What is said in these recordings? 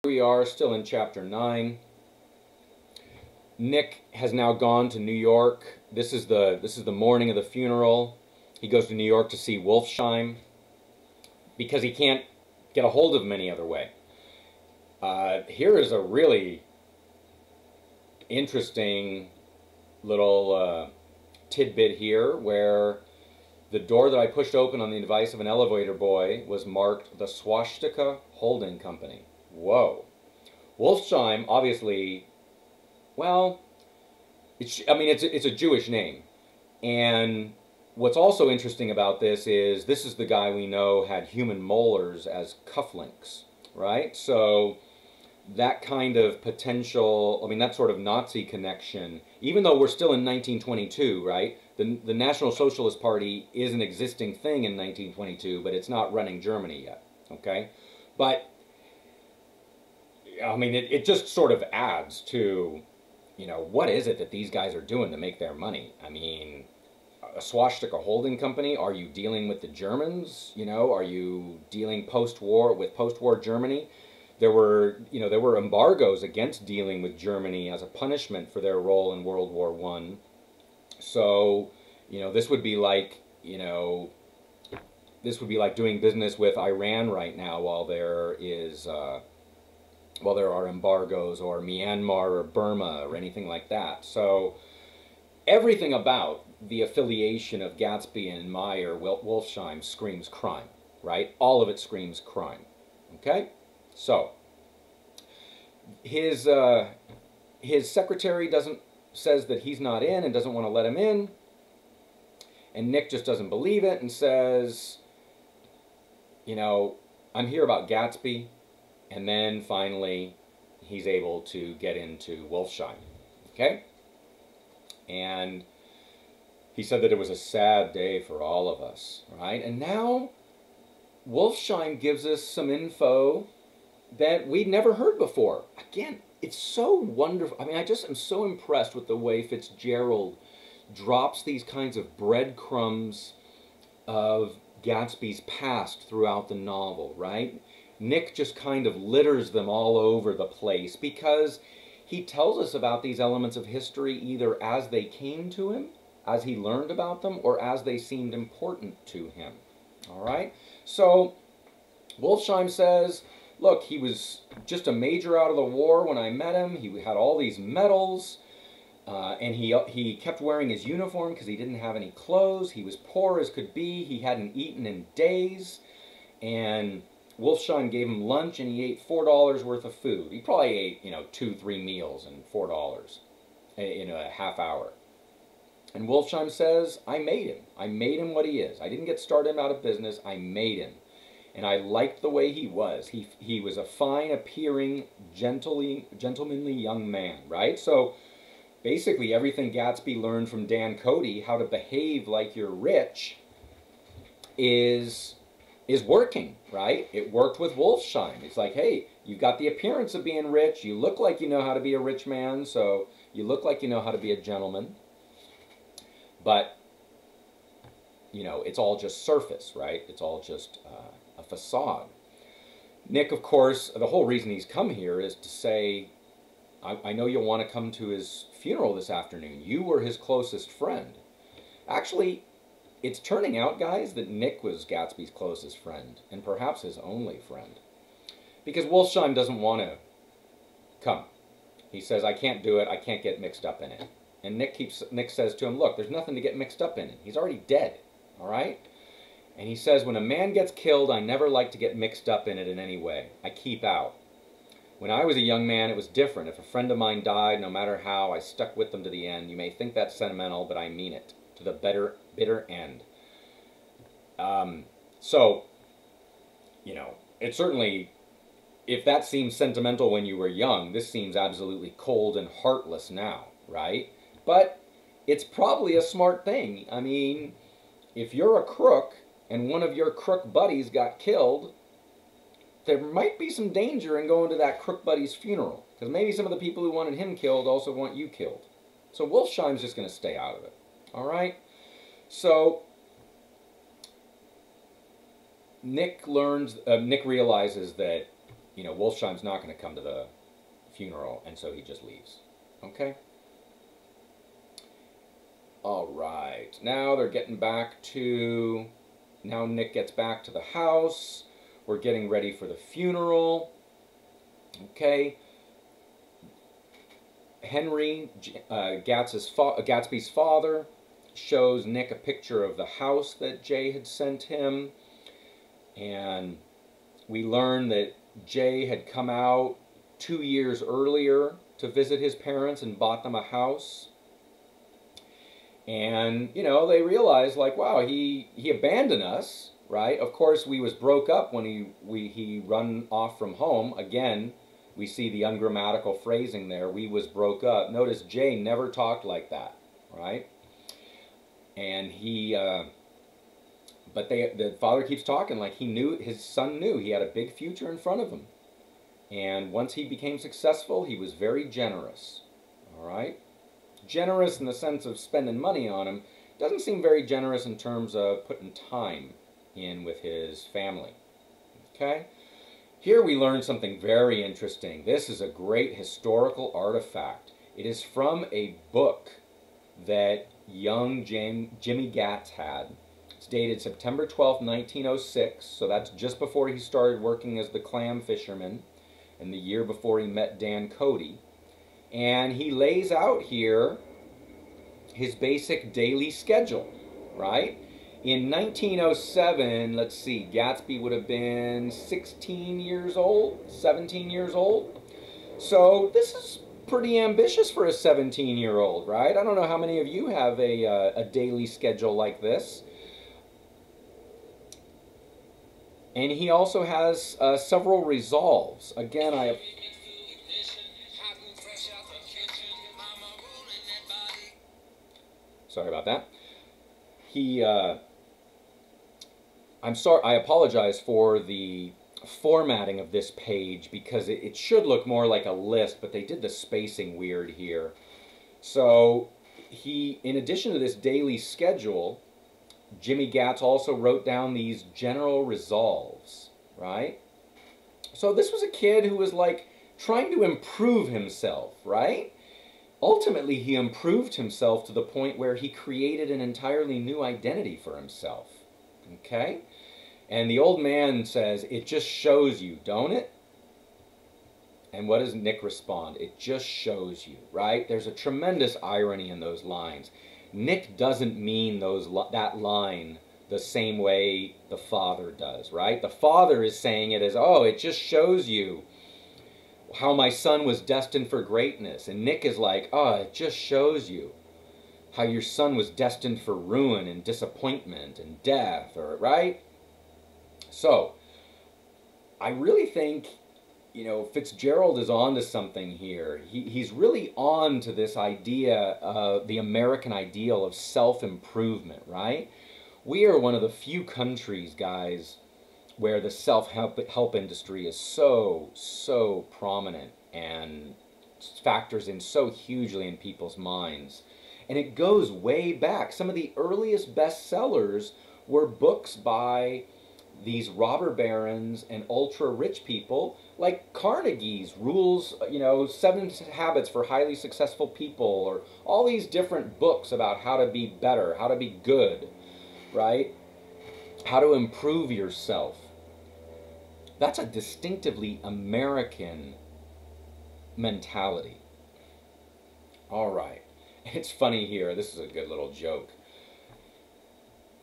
We are still in chapter 9. Nick has now gone to New York. This is the morning of the funeral. He goes to New York to see Wolfsheim because he can't get a hold of him any other way. Here is a really interesting little tidbit here where the door that I pushed open on the advice of an elevator boy was marked the Swastika Holding Company. Whoa. Wolfsheim, obviously, well, it's a Jewish name. And what's also interesting about this is the guy we know had human molars as cufflinks, right? So that kind of potential, that sort of Nazi connection, even though we're still in 1922, right? The National Socialist Party is an existing thing in 1922, but it's not running Germany yet, okay? But it just sort of adds to, what is it that these guys are doing to make their money? A swastika holding company? Are you dealing with the Germans? Are you dealing with post-war Germany? There were embargoes against dealing with Germany as a punishment for their role in World War I. So, this would be like, doing business with Iran right now while there are embargoes, or Myanmar or Burma or anything like that. So everything about the affiliation of Gatsby and Meyer, Wolfsheim, screams crime, right? All of it screams crime, okay? So his secretary says that he's not in and doesn't want to let him in, and Nick just doesn't believe it and says, I'm here about Gatsby. And then finally, he's able to get into Wolfsheim, okay? And he said that it was a sad day for all of us, right? And now, Wolfsheim gives us some info that we'd never heard before. Again, it's so wonderful. I just am so impressed with the way Fitzgerald drops these kinds of breadcrumbs of Gatsby's past throughout the novel, right? Nick just kind of litters them all over the place because he tells us about these elements of history either as they came to him, as he learned about them, or as they seemed important to him. All right? So Wolfsheim says, look, he was just a major out of the war when I met him. He had all these medals, and he kept wearing his uniform because he didn't have any clothes. He was poor as could be. He hadn't eaten in days, and Wolfsheim gave him lunch, and he ate $4 worth of food. He probably ate, 2-3 meals and $4 in a half hour. And Wolfsheim says, I made him. I made him what he is. I didn't get started out of business. I made him. And I liked the way he was. He was a fine-appearing, gentlemanly young man, right? So basically everything Gatsby learned from Dan Cody, how to behave like you're rich, is working, right? It worked with Wolfsheim. It's like, hey, you've got the appearance of being rich. You look like you know how to be a rich man, so you look like you know how to be a gentleman. But, it's all just surface, right? It's all just a facade. Nick, of course, the whole reason he's come here is to say, I know you'll want to come to his funeral this afternoon. You were his closest friend. Actually, it's turning out, guys, that Nick was Gatsby's closest friend, and perhaps his only friend. Because Wolfsheim doesn't want to come. He says, I can't do it, I can't get mixed up in it. And Nick says to him, look, there's nothing to get mixed up in it. He's already dead, all right? And he says, when a man gets killed, I never like to get mixed up in it in any way. I keep out. When I was a young man, it was different. If a friend of mine died, no matter how, I stuck with them to the end. You may think that's sentimental, but I mean it. To the bitter end. So, it certainly, if that seems sentimental when you were young, this seems absolutely cold and heartless now, right? But it's probably a smart thing. If you're a crook and one of your crook buddies got killed, there might be some danger in going to that crook buddy's funeral, because maybe some of the people who wanted him killed also want you killed. So Wolfsheim's just going to stay out of it. All right? So Nick realizes that, Wolfsheim's not going to come to the funeral, and so he just leaves. Okay? All right. Now they're getting back to... Now Nick gets back to the house. We're getting ready for the funeral. Okay. Henry, Gatsby's father, shows Nick a picture of the house that Jay had sent him. And we learn that Jay had come out 2 years earlier to visit his parents and bought them a house. And, they realized, like, wow, he abandoned us, right? Of course, we was broke up when he run off from home. Again, we see the ungrammatical phrasing there. We was broke up. Notice Jay never talked like that, right? And but the father keeps talking like his son knew he had a big future in front of him. And once he became successful, he was very generous, all right? Generous in the sense of spending money on him. Doesn't seem very generous in terms of putting time in with his family. Okay? Here we learn something very interesting. This is a great historical artifact. It is from a book that young Jimmy Gatz had. It's dated September 12th, 1906, so that's just before he started working as the clam fisherman and the year before he met Dan Cody. And he lays out here his basic daily schedule, right? In 1907, let's see, Gatsby would have been 16 years old, 17 years old. So this is pretty ambitious for a 17-year-old, right? I don't know how many of you have a daily schedule like this. And he also has several resolves. Again, sorry about that. I'm sorry, I apologize for the formatting of this page because it should look more like a list, but they did the spacing weird here. So in addition to this daily schedule, Jimmy Gatz also wrote down these general resolves, right? So this was a kid who was like trying to improve himself, right? Ultimately, he improved himself to the point where he created an entirely new identity for himself, okay? And the old man says, it just shows you, don't it? And what does Nick respond? It just shows you, right? There's a tremendous irony in those lines. Nick doesn't mean that line the same way the father does, right? The father is saying it as, oh, it just shows you how my son was destined for greatness. And Nick is like, oh, it just shows you how your son was destined for ruin and disappointment and death, or right? So, I really think, Fitzgerald is on to something here. He's really on to this idea, the American ideal of self-improvement, right? We are one of the few countries, guys, where the self-help industry is so prominent and factors in so hugely in people's minds. And it goes way back. Some of the earliest bestsellers were books by these robber barons and ultra-rich people, like Carnegie's Rules, 7 Habits for Highly Successful People, or all these different books about how to be better, how to be good, right? How to improve yourself. That's a distinctively American mentality. All right. It's funny here. This is a good little joke.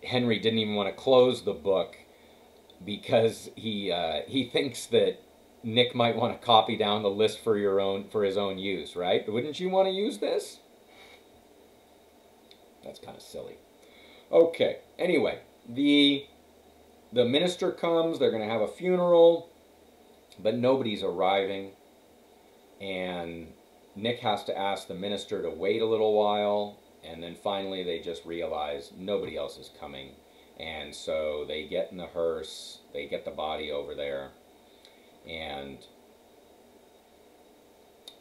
Henry didn't even want to close the book because he thinks that Nick might want to copy down the list for his own use, right? Wouldn't you want to use this? That's kind of silly. Okay. Anyway, the minister comes. They're going to have a funeral, but nobody's arriving, and Nick has to ask the minister to wait a little while, and then finally they just realize nobody else is coming. And so they get in the hearse, they get the body over there, and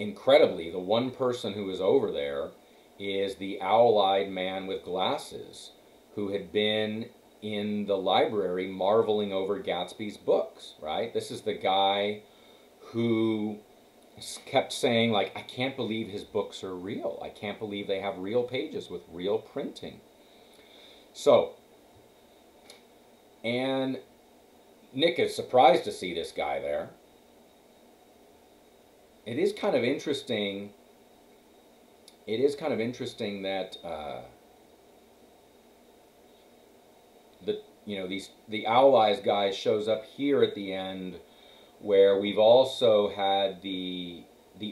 incredibly, the one person who is over there is the owl-eyed man with glasses who had been in the library marveling over Gatsby's books, right? This is the guy who kept saying, like, I can't believe his books are real. I can't believe they have real pages with real printing. So, and Nick is surprised to see this guy there. It is kind of interesting. It is kind of interesting that the Owl Eyes guy shows up here at the end, where we've also had the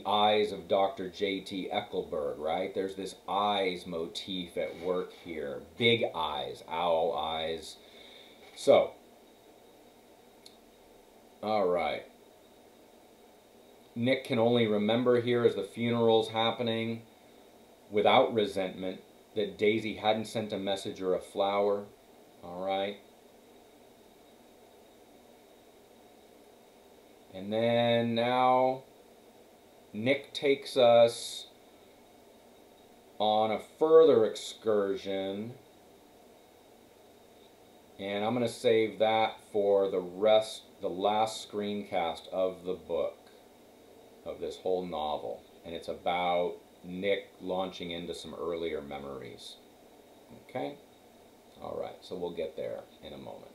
eyes of Dr. J.T. Eckelberg, right? There's this eyes motif at work here. Big eyes, owl eyes. So, all right. Nick can only remember here as the funeral's happening, without resentment, that Daisy hadn't sent a message or a flower. All right. And then now Nick takes us on a further excursion, and I'm going to save that for the last screencast of the book, of this whole novel. And it's about Nick launching into some earlier memories. Okay? All right, so we'll get there in a moment.